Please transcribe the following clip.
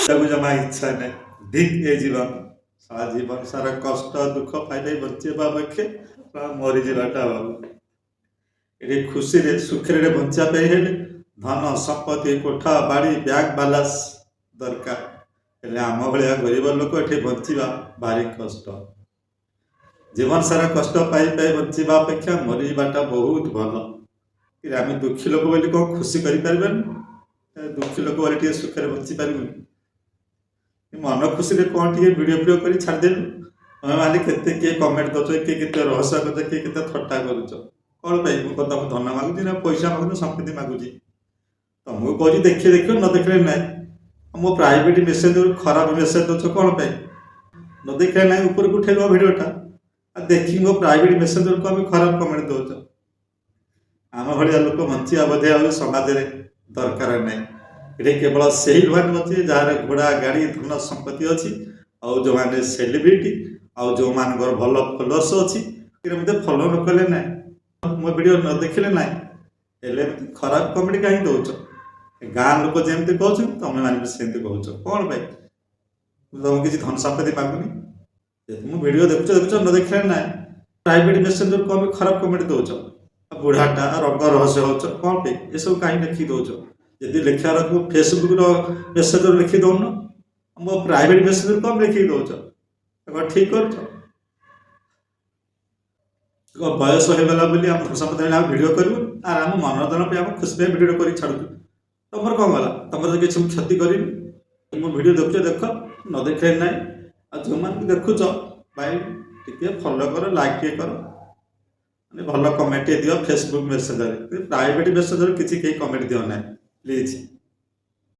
ତାକୁ ଜମା ଇଚ୍ଛା ନାହିଁ ଧିକ୍ ଏ ଜୀବନ ସାରା ଜୀବନ ସାରା କଷ୍ଟ ଦୁଃଖ ପାଇ ବଞ୍ଚିବା ଅପେକ୍ଷା ମରିଯିବାଟା ଭଲ। ଏଠି ଖୁସିରେ ସୁଖରେ ବଞ୍ଚିବା ପାଇଁ ହେଲେ ଧନ ସମ୍ପତ୍ତି କୋଠା ବାଡ଼ି ବ୍ୟାଗ୍ ବାଲାନ୍ସ ଦରକାର। ହେଲେ ଆମ ଭଳିଆ ଗରିବ ଲୋକ ଏଠି ବଞ୍ଚିବା ଭାରି କଷ୍ଟ। ଜୀବନ ସାରା କଷ୍ଟ ପାଇ ବଞ୍ଚିବା ଅପେକ୍ଷା ମରିଯିବାଟା ବହୁତ ଭଲ। ଆମେ ଦୁଃଖୀ ଲୋକ ବୋଲି କ'ଣ ଖୁସି କରିପାରିବାନି? ଦୁଃଖୀ ଲୋକ ବୋଲି ଟିକେ ସୁଖରେ ବଞ୍ଚି ପାରିବୁନି? ମନ ଖୁସିରେ କ'ଣ ଟିକେ ଭିଡ଼ିଓ କରି ଛାଡ଼ିଦେଲୁ। ତମେ ମାନେ କେତେ କିଏ କମେଣ୍ଟ କରୁଛ, କିଏ କେତେ ରହସ୍ୟ କରୁଛ, କିଏ କେତେ ଥଟ୍ଟା କରୁଛ। କ'ଣ ପାଇଁ? ମୁଁ କ'ଣ ତମକୁ ଧନ ମାଗୁଛି ନା ପଇସା ମାଗୁଛି ସମ୍ପତ୍ତି ମାଗୁଛି? ତମକୁ କହୁଛି ଦେଖିବ ନ ଦେଖିଲେ ନାହିଁ। ମୋ ପ୍ରାଇଭେଟ ମେସେଜ ଖରାପ ମେସେଜ ଦେଉଛ କ'ଣ ପାଇଁ? ନ ଦେଖିଲେ ନାହିଁ ଉପରକୁ ଉଠେଇବ ଭିଡ଼ିଓଟା, ଆଉ ଦେଖିକି ମୋ ପ୍ରାଇଭେଟ ମେସେଜ ଆମେ ଖରାପ କମେଣ୍ଟ ଦେଉଛ। ଆମ ଭଳିଆ ଲୋକ ବଞ୍ଚିବା ବୋଧେ ଆଉ ସମାଜରେ ଦରକାର ନାହିଁ। ଏଠି କେବଳ ସେହି ଲୋକମାନେ ବଞ୍ଚିବେ ଯାହାର ଘୋଡ଼ା ଗାଡ଼ି ଧନ ସମ୍ପତ୍ତି ଅଛି, ଆଉ ଯେଉଁମାନେ ସେଲିବ୍ରିଟି, ଆଉ ଯେଉଁମାନଙ୍କର ଭଲ ଫଲୋଅର୍ସ ଅଛି। ମୋତେ ଫଲୋ ନ କଲେ ନାହିଁ, ମୋ ଭିଡ଼ିଓ ନ ଦେଖିଲେ ନାହିଁ, ହେଲେ ଏମିତି ଖରାପ କମେଣ୍ଟ କାହିଁକି ଦେଉଛ? ଗାଁ ଲୋକ ଯେମିତି କହୁଛନ୍ତି ତମେ ମାନେ ବି ସେମିତି କହୁଛ। କ'ଣ ପାଇଁ? ତମକୁ କିଛି ଧନ ସମ୍ପତ୍ତି ମାଗୁନି। ମୁଁ ଭିଡ଼ିଓ ଦେଖୁଛ ନ ଦେଖିଲେ ନାହିଁ, ପ୍ରାଇଭେଟ ମେସେଞ୍ଜର କ'ଣ ପାଇଁ ଖରାପ କମେଣ୍ଟ ଦେଉଛ? ବୁଢ଼ାଟା ରଙ୍ଗ ରହସ୍ୟ ହେଉଛ କ'ଣ ପାଇଁ? ଏସବୁ କାହିଁକି ଲେଖି ଦେଉଛ? ଯଦି ଲେଖିବାର ଫେସବୁକ୍ର ମେସେଜରେ ଲେଖି ଦେଉନ, ମୋ ପ୍ରାଇଭେଟ ମେସେଜରେ କ'ଣ ଲେଖିକି ଦେଉଛ? କ'ଣ ଠିକ୍ କରୁଛ? ବୟସ ହେଇଗଲା ବୋଲି ଆମ ଧନ ସମ୍ପତ୍ତି ହେଲେ ଆମେ ଭିଡ଼ିଓ କରିବୁ, ଆର୍ ଆମ ମନୋରଞ୍ଜନ ପାଇଁ ଆମ ଖୁସି ପାଇଁ ଭିଡ଼ିଓ କରି ଛାଡ଼ୁଛୁ। ତମର କ'ଣ ଗଲା? ତମର ତ କିଛି କ୍ଷତି କରିନି। ମୋ ଭିଡ଼ିଓ ଦେଖୁଛ ଦେଖ, ନ ଦେଖିଲେ ନାହିଁ। ଆଉ ଯେଉଁମାନଙ୍କୁ ଦେଖୁଛ ଭାଇ ଟିକେ ଫଲୋ କର, ଲାଇକ୍ ଟିକେ କର, ମାନେ ଭଲ କମେଣ୍ଟ ଦିଅ ଫେସବୁକ୍ ମେସେଜରେ। ପ୍ରାଇଭେଟ ମେସେଜରେ କିଛି କେହି କମେଣ୍ଟ ଦିଅ ନାହିଁ ପ୍ଲିଜ୍।